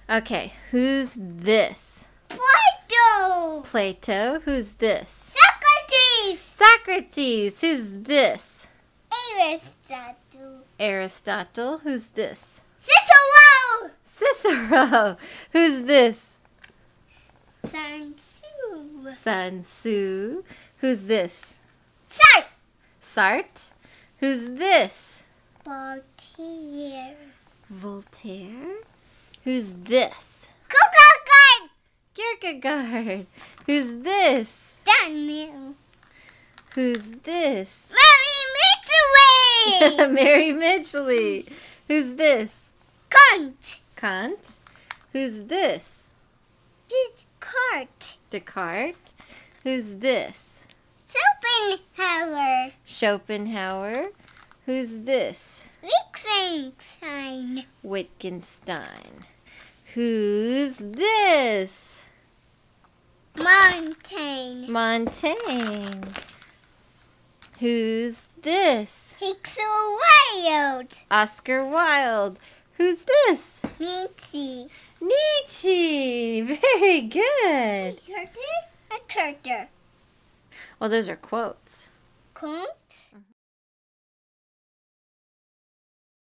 Okay, who's this? Plato. Plato. Who's this? Socrates. Socrates. Who's this? Aristotle. Aristotle. Who's this? Cicero. Cicero. Who's this? Sun Tzu. Sun Tzu. Who's this? Sartre. Sartre. Who's this? Voltaire. Voltaire. Who's this? Kierkegaard. Kierkegaard. Who's this? Daniel. Who's this? Mary Mitchell. Mary Mitchell. Who's this? Kant. Kant. Who's this? Descartes. Descartes. Who's this? Schopenhauer. Schopenhauer. Who's this? Wittgenstein. Wittgenstein. Who's this? Montaigne. Montaigne. Who's this? Oscar Wilde. Oscar Wilde. Who's this? Nietzsche. Nietzsche. Very good. A character. Well, those are quotes. Kant.